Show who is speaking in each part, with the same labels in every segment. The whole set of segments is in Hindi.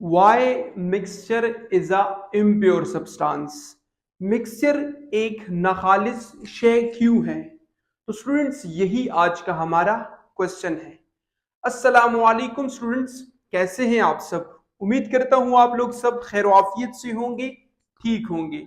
Speaker 1: Why mixture is a impure substance? Mixture एक नाखालिस शय क्यों है? तो स्टूडेंट्स यही आज का हमारा क्वेश्चन है। अस्सलामु अलैकुम स्टूडेंट्स, कैसे हैं आप सब? उम्मीद करता हूं आप लोग सब खैर आफियत से होंगे, ठीक होंगे।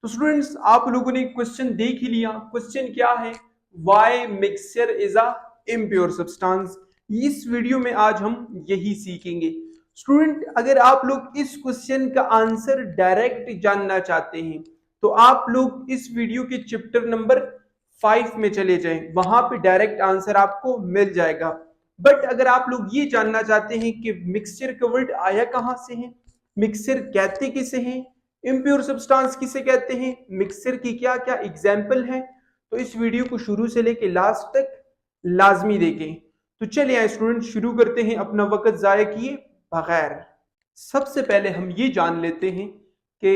Speaker 1: तो स्टूडेंट्स आप लोगों ने क्वेश्चन देख ही लिया। क्वेश्चन क्या है? Why mixture is a impure substance. इस वीडियो में आज हम यही सीखेंगे। स्टूडेंट अगर आप लोग इस क्वेश्चन का आंसर डायरेक्ट जानना चाहते हैं तो आप लोग इस वीडियो के चैप्टर नंबर 5 में चले जाएं, वहां पे डायरेक्ट आंसर आपको मिल जाएगा। बट अगर आप लोग ये जानना चाहते हैं कि मिक्सचर का वर्ड आया कहां से है, मिक्सचर कहते किसे हैं, इम्प्योर सब्सटेंस किसे कहते हैं, मिक्सचर की क्या क्या एग्जाम्पल है, तो इस वीडियो को शुरू से लेके लास्ट तक लाजमी देखें। तो चलिए स्टूडेंट शुरू करते हैं अपना वक्त जाया किए बगैर। सबसे पहले हम ये जान लेते हैं कि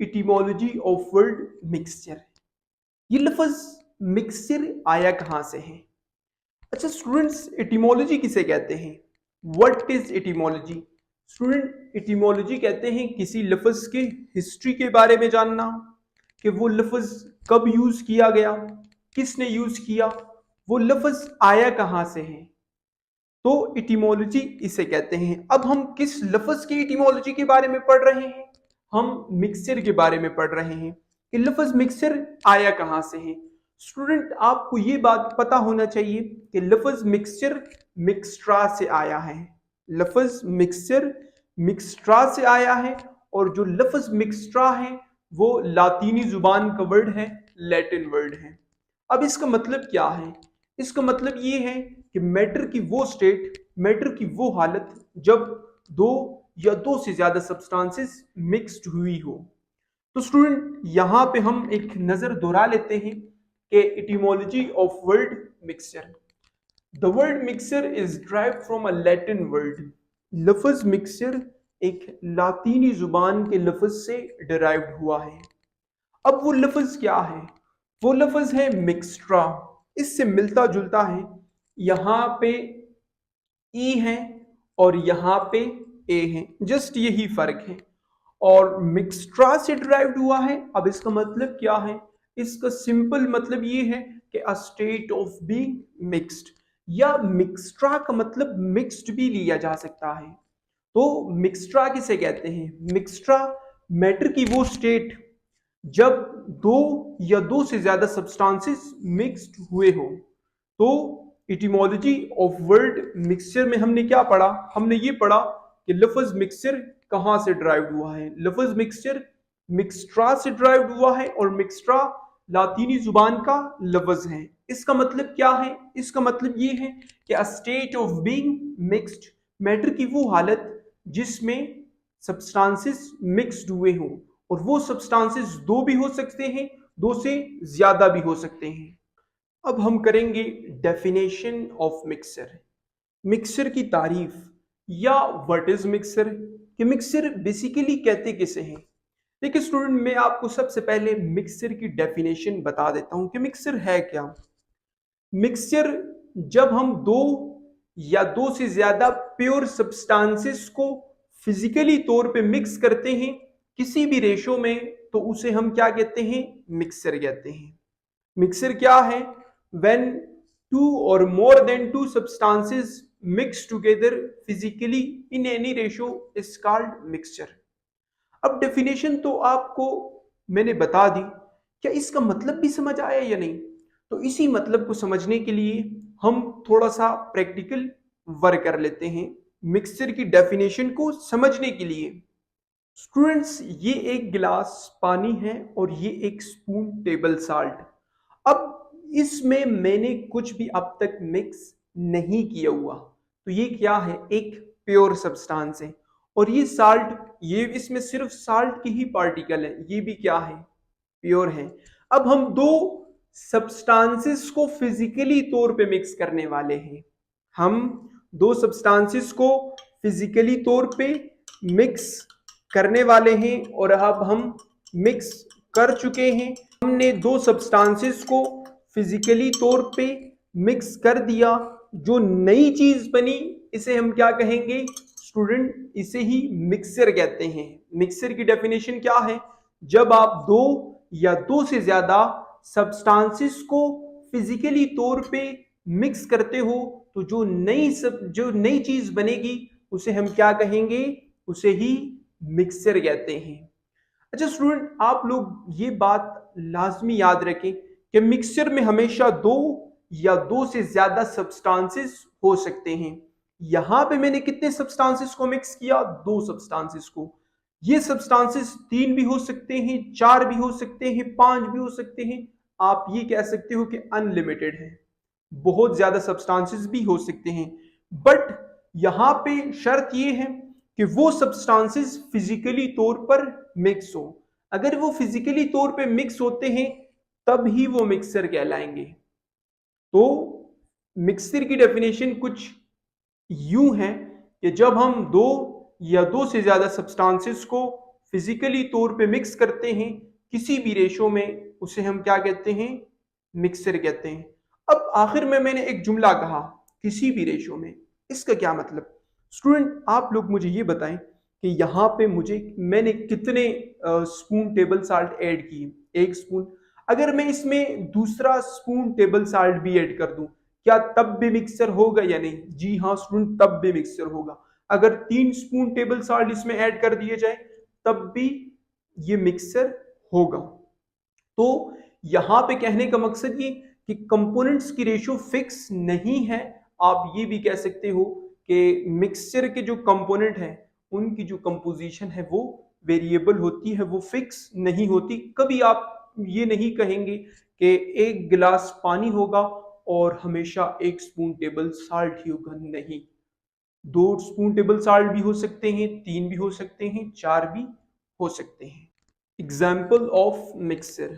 Speaker 1: इटिमोलॉजी ऑफ वर्ड मिक्सचर, ये लफ्ज मिक्सचर आया कहां से है। अच्छा स्टूडेंट्स, इटिमोलॉजी किसे कहते हैं? What is etymology? Student etymology कहते हैं किसी लफ्ज के हिस्ट्री के बारे में जानना, कि वो लफ्ज कब यूज किया गया, किसने यूज किया, वो लफ्ज आया कहां से है, तो इटिमोलॉजी इसे कहते हैं। अब हम किस लफ्ज की इटिमोलॉजी के बारे में पढ़ रहे हैं? हम मिक्सचर के बारे में पढ़ रहे हैं कि लफ्ज मिक्सचर आया कहां से है। स्टूडेंट आपको ये बात पता होना चाहिए कि लफ्ज मिक्सचर मिक्सट्रा से आया है। लफ्ज मिक्सचर मिक्सट्रा से आया है और जो लफ्ज मिक्सट्रा है वो लातीनी जुबान का वर्ड है, लैटिन वर्ड है। अब इसका मतलब क्या है? इसका मतलब ये है कि मैटर की वो स्टेट, मैटर की वो हालत जब दो या दो से ज्यादा सब्सटेंसेस मिक्स्ड हुई हो। तो स्टूडेंट यहां पे हम एक नजर दोहरा लेते हैं कि etymology of word mixture. The word mixture is derived from a Latin word. लफ्ज मिक्सचर एक लातीनी जुबान के लफ्ज से डिराइव्ड हुआ है। अब वो लफ्ज क्या है? वो लफ्ज है मिक्सट्रा। इससे मिलता जुलता है, यहां पे ई है और यहां पे ए है, जस्ट यही फर्क है। और मिक्सट्रा से डिराइव्ड हुआ है। अब इसका मतलब क्या है? इसका सिंपल मतलब ये है कि a state of being mixed, या मिक्सट्रा का मतलब मिक्स्ड भी लिया जा सकता है। तो मिक्सट्रा किसे कहते हैं? मिक्सट्रा मैटर की वो स्टेट जब दो या दो से ज्यादा सब्सटेंसेस मिक्स्ड हुए हो। तो इटिमोलॉजी ऑफ वर्ड मिक्सचर में हमने क्या पढ़ा? हमने ये पढ़ा कि लफ्ज मिक्सचर कहां से ड्राइव्ड हुआ है। लफ्ज मिक्सचर मिक्सट्रा से ड्राइव्ड हुआ है और मिक्सट्रा लातीनी जुबान का लफ्ज है। इसका मतलब क्या है? इसका मतलब ये है कि a state of being mixed, matter की वो हालत जिसमें सब्सटेंसेस मिक्स्ड हुए हों, और वो सब्सटेंसेस दो भी हो सकते हैं, दो से ज्यादा भी हो सकते हैं। अब हम करेंगे डेफिनेशन ऑफ मिक्सचर, मिक्सचर की तारीफ, या व्हाट इज मिक्सचर, कि मिक्सचर बेसिकली कहते किसे हैं। देखिए स्टूडेंट, मैं आपको सबसे पहले मिक्सचर की डेफिनेशन बता देता हूं कि मिक्सचर है क्या। मिक्सचर जब हम दो या दो से ज्यादा प्योर सब्सटेंसेस को फिजिकली तौर पे मिक्स करते हैं किसी भी रेशो में, तो उसे हम क्या कहते हैं? मिक्सचर कहते हैं। मिक्सचर क्या है? व्हेन टू और more than to substances mix together physically in any ratio is called mixture. अब डेफिनेशन तो आपको मैंने बता दी, क्या इसका मतलब भी समझ आया या नहीं? तो इसी मतलब को समझने के लिए हम थोड़ा सा प्रैक्टिकल वर्क कर लेते हैं मिक्सचर की डेफिनेशन को समझने के लिए। स्टूडेंट्स, ये एक गिलास पानी है और ये एक स्पून टेबल साल्ट। अब इसमें मैंने कुछ भी अब तक मिक्स नहीं किया हुआ, तो ये क्या है? एक प्योर सब्सटेंस है। और ये साल्ट, ये इसमें सिर्फ साल्ट की ही पार्टिकल है, ये भी क्या है? प्योर है। अब हम दो सब्सटेंसेस को फिजिकली तौर पे मिक्स करने वाले हैं। हम दो सब्सटेंसेस को फिजिकली तौर पे मिक्स करने वाले हैं और अब हम मिक्स कर चुके हैं। हमने दो सब्सटेंसेस को फिजिकली तौर पे मिक्स कर दिया। जो नई चीज बनी इसे हम क्या कहेंगे? स्टूडेंट इसे ही मिक्सचर कहते हैं। मिक्सचर की डेफिनेशन क्या है? जब आप दो या दो से ज्यादा सब्सटेंसेस को फिजिकली तौर पे मिक्स करते हो तो जो नई चीज बनेगी उसे हम क्या कहेंगे? उसे ही मिक्सचर कहते हैं। अच्छा स्टूडेंट, आप लोग ये बात लाजमी याद रखें कि मिक्सचर में हमेशा दो या दो से ज्यादा सब्सटेंसेस हो सकते हैं। यहां पे मैंने कितने सब्सटेंसेस को मिक्स किया? दो सब्सटेंसेस को। ये सब्सटेंसेस तीन भी हो सकते हैं, चार भी हो सकते हैं, पांच भी हो सकते हैं। आप ये कह सकते हो कि अनलिमिटेड है, बहुत ज्यादा सब्सटेंसेस भी हो सकते हैं। बट यहां पे शर्त ये है कि वो सब्सटेंसेस फिजिकली तौर पर मिक्स हो। अगर वो फिजिकली तौर पे मिक्स होते हैं तब ही वो मिक्सर कहलाएंगे। तो मिक्सर की डेफिनेशन कुछ यूं है कि जब हम दो या दो से ज्यादा सब्सटेंसेस को फिजिकली तौर पे मिक्स करते हैं किसी भी रेशो में, उसे हम क्या कहते हैं? मिक्सर कहते हैं। अब आखिर में मैंने एक जुमला कहा किसी भी रेशो में, इसका क्या मतलब? स्टूडेंट आप लोग मुझे ये बताएं कि यहाँ पे मैंने कितने स्पून टेबल साल्ट ऐड किए? एक स्पून। अगर मैं इसमें दूसरा स्पून टेबल साल्ट भी ऐड कर दूं, क्या तब भी मिक्सचर होगा या नहीं? जी हाँ स्टूडेंट, तब भी मिक्सचर होगा। अगर 3 स्पून टेबल साल्ट इसमें ऐड कर दिए जाए तब भी ये मिक्सचर होगा। तो यहां पे कहने का मकसद ये कि कंपोनेंट्स की रेशियो फिक्स नहीं है। आप ये भी कह सकते हो कि मिक्सचर के जो कंपोनेंट हैं उनकी जो कंपोजिशन है वो वेरिएबल होती है, वो फिक्स नहीं होती। कभी आप ये नहीं कहेंगे कि एक गिलास पानी होगा और हमेशा एक स्पून टेबल साल्ट ही होगा, नहीं। 2 स्पून टेबल साल्ट भी हो सकते हैं, 3 भी हो सकते हैं, 4 भी हो सकते हैं। Example of mixture.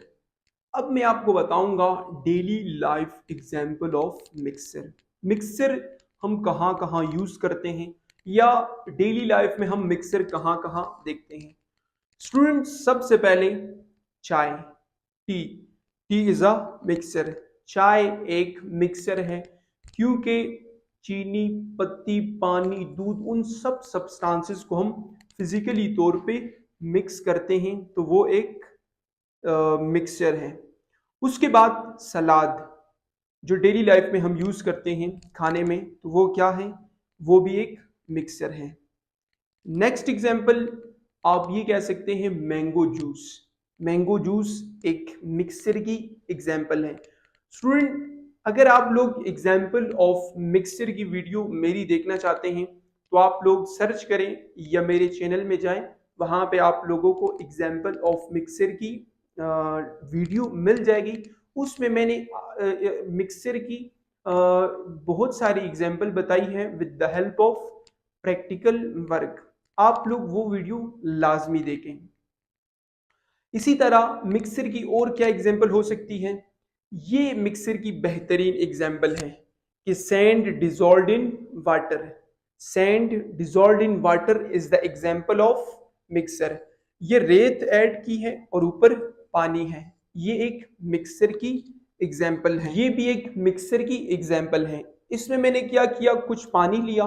Speaker 1: अब मैं आपको बताऊंगा daily life example of mixture. Mixture हम कहाँ कहाँ यूज करते हैं या डेली लाइफ में हम मिक्सचर कहाँ कहाँ देखते हैं। स्टूडेंट्स सबसे पहले चाय, T. T is a mixture. चाय एक मिक्सचर है क्योंकि चीनी, पत्ती, पानी, दूध, उन सब सब्सटेंसेस को हम फिजिकली तौर पे मिक्स करते हैं तो वो एक मिक्सचर है। उसके बाद सलाद, जो डेली लाइफ में हम यूज करते हैं खाने में, तो वो क्या है? वो भी एक मिक्सचर है। नेक्स्ट एग्जांपल आप ये कह सकते हैं मैंगो जूस। मैंगो जूस एक मिक्सचर की एग्जांपल है। स्टूडेंट अगर आप लोग एग्जांपल ऑफ मिक्सचर की वीडियो मेरी देखना चाहते हैं तो आप लोग सर्च करें या मेरे चैनल में जाएं, वहां पे आप लोगों को एग्जांपल ऑफ मिक्सचर की वीडियो मिल जाएगी। उसमें मैंने मिक्सचर की बहुत सारी एग्जांपल बताई है with the help of practical work. आप लोग वो वीडियो लाजमी देखें। इसी तरह मिक्सर की और क्या एग्जांपल हो सकती है? ये मिक्सर की बेहतरीन एग्जांपल है कि sand dissolved in water. Sand dissolved in water is the example of mixer. ये रेत ऐड की है और ऊपर पानी है, ये एक मिक्सर की एग्जांपल है। ये भी एक मिक्सर की एग्जांपल है। इसमें मैंने क्या किया, कुछ पानी लिया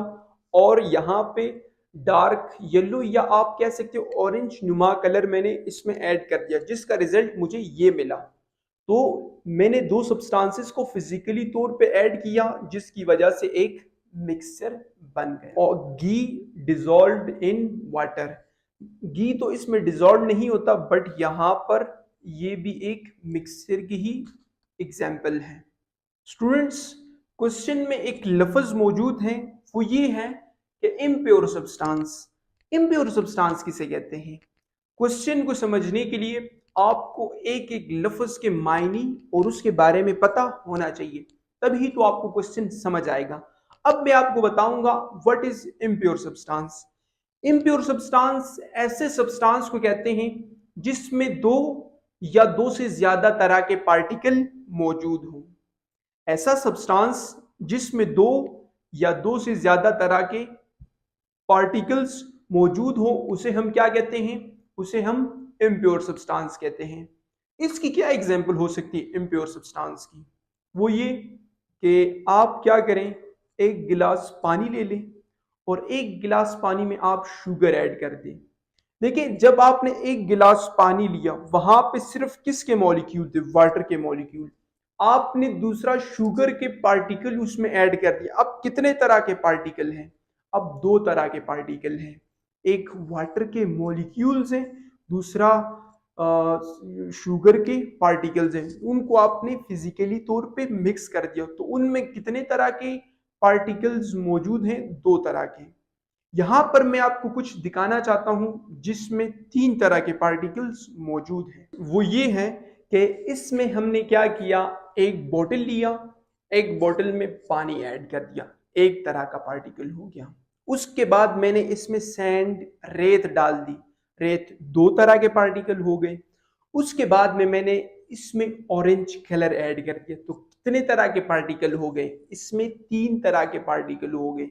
Speaker 1: और यहाँ पे डार्क येलो या आप कह सकते हो ऑरेंज नुमा कलर मैंने इसमें ऐड कर दिया, जिसका रिजल्ट मुझे ये मिला। तो मैंने दो सब्सटेंसेस को फिजिकली तौर पे ऐड किया जिसकी वजह से एक मिक्सचर बन गया। और घी डिजॉल्व्ड इन वाटर, घी तो इसमें डिजॉल्व नहीं होता बट यहाँ पर ये भी एक मिक्सचर की ही एग्जाम्पल है। स्टूडेंट्स क्वेश्चन में एक लफ्ज मौजूद है, वो ये है कि इम्प्योर सब्सटेंस। इम्प्योर सब्सटेंस किसे कहते हैं? क्वेश्चन को समझने के लिए आपको एक एक लफ्ज के मायने और उसके बारे में पता होना चाहिए, तभी तो आपको क्वेश्चन समझ आएगा। अब मैं आपको बताऊंगा what is impure substance. Impure substance ऐसे सब्सटेंस को कहते हैं जिसमें दो या दो से ज्यादा तरह के पार्टिकल मौजूद हों। ऐसा सब्सटेंस जिसमें दो या दो से ज्यादा तरह के पार्टिकल्स मौजूद हो उसे हम क्या कहते हैं? उसे हम इम्प्योर सब्सटेंस कहते हैं। इसकी क्या एग्जांपल हो सकती है इम्प्योर सब्सटेंस की? वो ये कि आप क्या करें, एक गिलास पानी ले लें और 1 गिलास पानी में आप शुगर ऐड कर दें। देखिए, जब आपने 1 गिलास पानी लिया, वहां पे सिर्फ किसके मॉलिक्यूल थे? वाटर के मॉलिक्यूल। आपने दूसरा शुगर के पार्टिकल उसमें ऐड कर दिया। अब कितने तरह के पार्टिकल हैं? अब 2 तरह के पार्टिकल हैं। एक वाटर के मॉलिक्यूल्स हैं, दूसरा शुगर के पार्टिकल्स हैं। उनको आपने फिजिकली तौर पे मिक्स कर दिया, तो उनमें कितने तरह के पार्टिकल्स मौजूद हैं? 2 तरह के। यहां पर मैं आपको कुछ दिखाना चाहता हूं जिसमें 3 तरह के पार्टिकल्स मौजूद हैं। वो ये है कि इसमें हमने क्या किया, एक बोतल लिया, एक बोतल में पानी ऐड कर दिया, एक तरह का पार्टिकल हो गया। उसके बाद मैंने इसमें सैंड, रेत डाल दी, रेत 2 तरह के पार्टिकल हो गए। उसके बाद में मैंने इसमें ऑरेंज कलर ऐड कर दिया, तो कितने तरह के पार्टिकल हो गए? इसमें 3 तरह के पार्टिकल हो गए।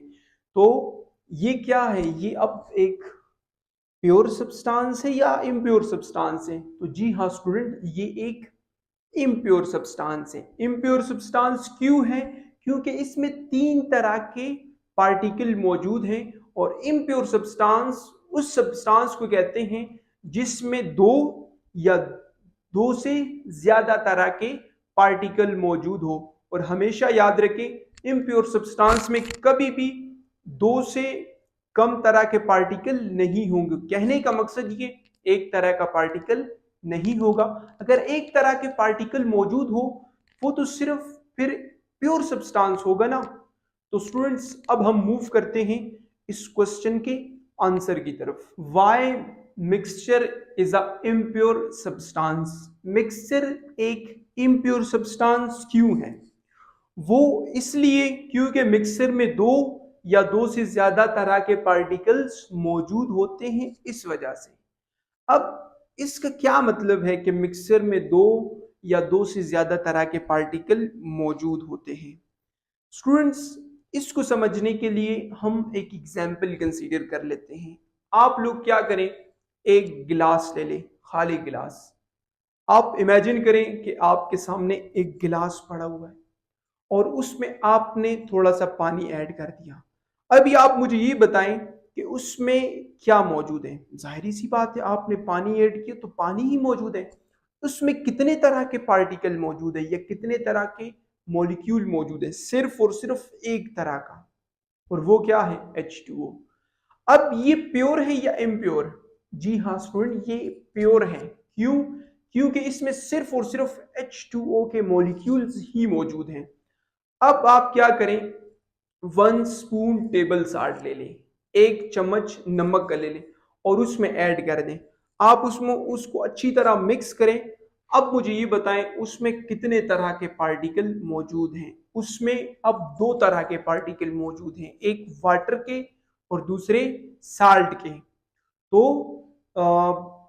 Speaker 1: तो ये क्या है? ये अब एक प्योर सब्सटेंस है या इम्प्योर सब्सटेंस है? तो जी हाँ स्टूडेंट, ये एक इम्प्योर सब्सटेंस है। इम्प्योर सब्सटेंस क्यों है? क्योंकि इसमें 3 तरह के पार्टिकल मौजूद हैं। और इम्प्योर सब्सटेंस उस सब्सटेंस को कहते हैं जिसमें 2 या 2 से ज्यादा तरह के पार्टिकल मौजूद हो। और हमेशा याद रखें, इम्प्योर सब्सटेंस में कभी भी 2 से कम तरह के पार्टिकल नहीं होंगे। कहने का मकसद ये, एक तरह का पार्टिकल नहीं होगा। अगर एक तरह के पार्टिकल मौजूद हो, वो तो सिर्फ फिर प्योर सब्सटेंस होगा ना। तो स्टूडेंट्स, अब हम मूव करते हैं इस क्वेश्चन के आंसर की तरफ। Why mixture is a impure substance? Mixture एक इम्प्योर सब्सटेंस क्यों है? वो इसलिए क्योंकि मिक्सर में 2 या 2 से ज्यादा तरह के पार्टिकल्स मौजूद होते हैं, इस वजह से। अब इसका क्या मतलब है कि मिक्सर में 2 या 2 से ज्यादा तरह के पार्टिकल मौजूद होते हैं? स्टूडेंट्स, इसको समझने के लिए हम एक एग्जाम्पल कंसीडर कर लेते हैं। आप लोग क्या करें, एक गिलास ले लें, खाली गिलास। आप इमेजिन करें कि आपके सामने एक गिलास पड़ा हुआ है और उसमें आपने थोड़ा सा पानी ऐड कर दिया। अभी आप मुझे ये बताएं कि उसमें क्या मौजूद है। जाहिर सी बात है, आपने पानी ऐड किया तो पानी ही मौजूद है। उसमें कितने तरह के पार्टिकल मौजूद है या कितने तरह के मॉलिक्यूल मौजूद है? सिर्फ और सिर्फ एक तरह का, और वो क्या है? H2O। अब ये प्योर है या इम्प्योर? जी हाँ स्टूडेंट, ये प्योर है। क्यों? क्योंकि इसमें सिर्फ और सिर्फ H2O के मॉलिक्यूल्स ही मौजूद हैं। अब आप क्या करें, 1 स्पून टेबल साल्ट ले लें, 1 चम्मच नमक का ले लें और उसमें ऐड कर दें। आप उसमें उसको अच्छी तरह मिक्स करें। अब मुझे ये बताएं, उसमें कितने तरह के पार्टिकल मौजूद हैं? उसमें अब 2 तरह के पार्टिकल मौजूद हैं, एक वाटर के और दूसरे साल्ट के। तो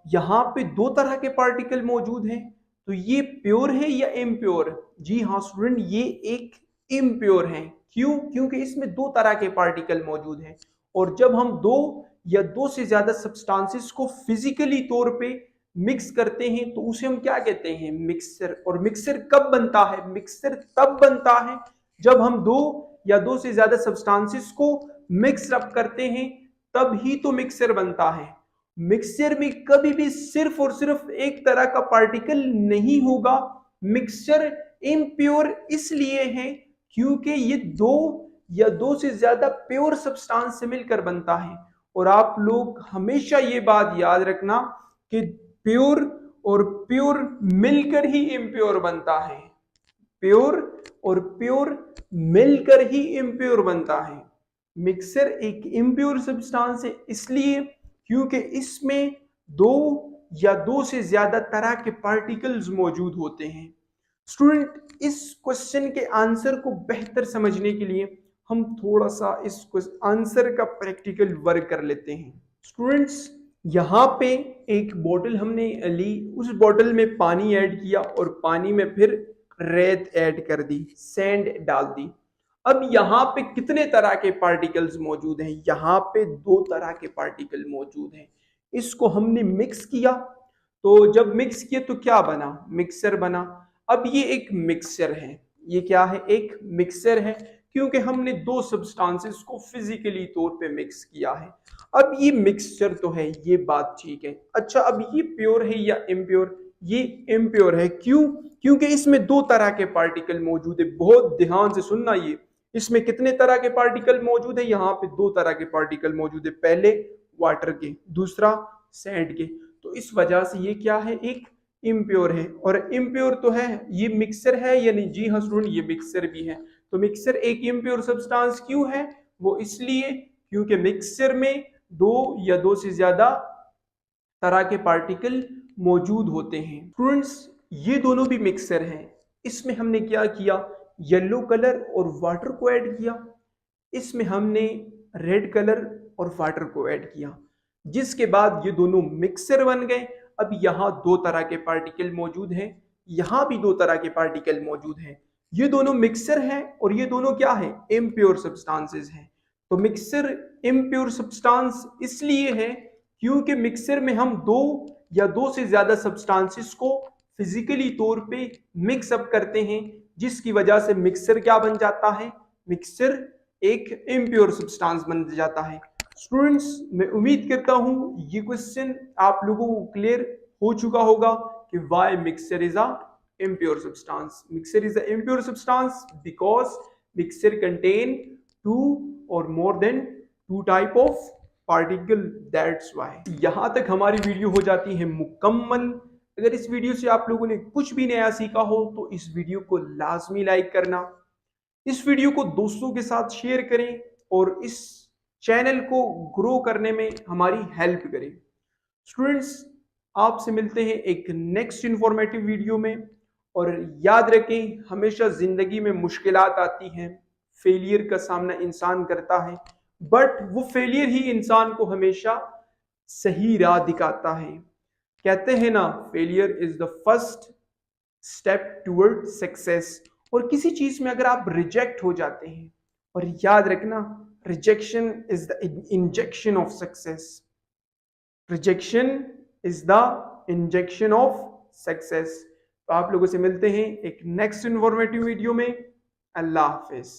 Speaker 1: यहाँ पे 2 तरह के पार्टिकल मौजूद हैं। तो ये प्योर है या इम्प्योर? जी हाँ स्टूडेंट, ये एक इम्प्योर है। क्यों? क्योंकि इसमें 2 तरह के पार्टिकल मौजूद हैं। और जब हम 2 या 2 से ज्यादा सब्सटेंसेस को फिजिकली तौर पे मिक्स करते हैं तो उसे हम क्या कहते हैं? मिक्सचर। और मिक्सचर कब बनता है? मिक्सचर तब बनता है जब हम 2 या 2 से ज्यादा सब्सटेंसेस को मिक्स अप करते हैं, तब ही तो मिक्सचर बनता है। मिक्सचर में कभी भी सिर्फ और सिर्फ एक तरह का पार्टिकल नहीं होगा। मिक्सचर इम्प्योर इसलिए है क्योंकि ये 2 या 2 से ज्यादा प्योर सब्सटेंस से मिलकर बनता है। और आप लोग हमेशा ये बात याद रखना कि प्योर और प्योर मिलकर ही इम्प्योर बनता है। प्योर और प्योर मिलकर ही इम्प्योर बनता है। मिक्सर एक इम्प्योर सब्सटेंस है इसलिए क्योंकि इसमें 2 या 2 से ज्यादा तरह के पार्टिकल्स मौजूद होते हैं। स्टूडेंट, इस क्वेश्चन के आंसर को बेहतर समझने के लिए हम थोड़ा सा इस आंसर का प्रैक्टिकल वर्क कर लेते हैं। स्टूडेंट्स, यहाँ पे एक बोतल हमने ली, उस बोतल में पानी ऐड किया और पानी में फिर रेत ऐड कर दी, सैंड डाल दी। अब यहाँ पे कितने तरह के पार्टिकल्स मौजूद हैं? यहाँ पे 2 तरह के पार्टिकल मौजूद हैं। इसको हमने मिक्स किया, तो जब मिक्स किया तो क्या बना? मिक्सर बना। अब ये एक मिक्सचर है। ये क्या है? एक मिक्सचर है। क्योंकि हमने दो सब्सटेंसेस को फिजिकली तौर पे मिक्स किया है। अब ये मिक्सचर तो है, ये बात ठीक है। अच्छा, अब ये प्योर है या इम्प्योर? ये इम्प्योर है। क्यों? क्योंकि इसमें दो तरह के पार्टिकल मौजूद है। बहुत ध्यान से सुनना, ये इसमें कितने तरह के पार्टिकल मौजूद है? यहाँ पे दो तरह के पार्टिकल मौजूद है, पहले वाटर के, दूसरा सैंड के। तो इस वजह से ये क्या है? एक इम्प्योर है। और इम्प्योर तो है, ये मिक्सर है या नहीं? जी हाँ स्टूडेंट, ये मिक्सर भी है। तो मिक्सर एक इम्प्योर सब्सटेंस क्यों है? वो इसलिए क्योंकि मिक्सर में दो या दो से ज्यादा तरह के पार्टिकल मौजूद होते हैं। स्टूडेंट्स, ये दोनों भी मिक्सर हैं। इसमें हमने क्या किया? येलो कलर और वाटर को ऐड किया। इसमें हमने रेड कलर और वाटर को ऐड किया, जिसके बाद ये दोनों मिक्सर बन गए। अब यहाँ दो तरह के पार्टिकल मौजूद हैं, यहाँ भी दो तरह के पार्टिकल मौजूद हैं। ये दोनों मिक्सर हैं और ये दोनों क्या है? इम्प्योर सब्सटेंसेस हैं। तो मिक्सर इम्प्योर सब्सटेंस इसलिए है क्योंकि मिक्सर में हम दो या दो से ज्यादा सब्सटेंसेस को फिजिकली तौर पे मिक्स अप करते हैं, जिसकी वजह से मिक्सर क्या बन जाता है? मिक्सर एक इम्प्योर सब्सटेंस बन जाता है। स्टूडेंट्स, मैं उम्मीद करता हूं ये क्वेश्चन आप लोगों को क्लियर हो चुका होगा कि why mixer is a impure substance. Mixture is an impure substance because mixture contain two or more than two type of particle. That's why. यहाँ तक हमारी वीडियो हो जाती है मुकम्मल। अगर इस वीडियो से आप लोगों ने कुछ भी नया सीखा हो तो इस वीडियो को लाजमी लाइक करना, इस वीडियो को दोस्तों के साथ शेयर करें और इस चैनल को ग्रो करने में हमारी हेल्प करें। स्टूडेंट्स, आपसे मिलते हैं एक नेक्स्ट इंफॉर्मेटिव वीडियो में। और याद रखें, हमेशा जिंदगी में मुश्किलात आती हैं, फेलियर का सामना इंसान करता है, बट वो फेलियर ही इंसान को हमेशा सही राह दिखाता है। कहते हैं ना, failure is the first step toward success. और किसी चीज में अगर आप रिजेक्ट हो जाते हैं, और याद रखना, rejection is the injection of success. Rejection is the injection of success. तो आप लोगों से मिलते हैं एक नेक्स्ट इन्फॉर्मेटिव वीडियो में। अल्लाह हाफिज।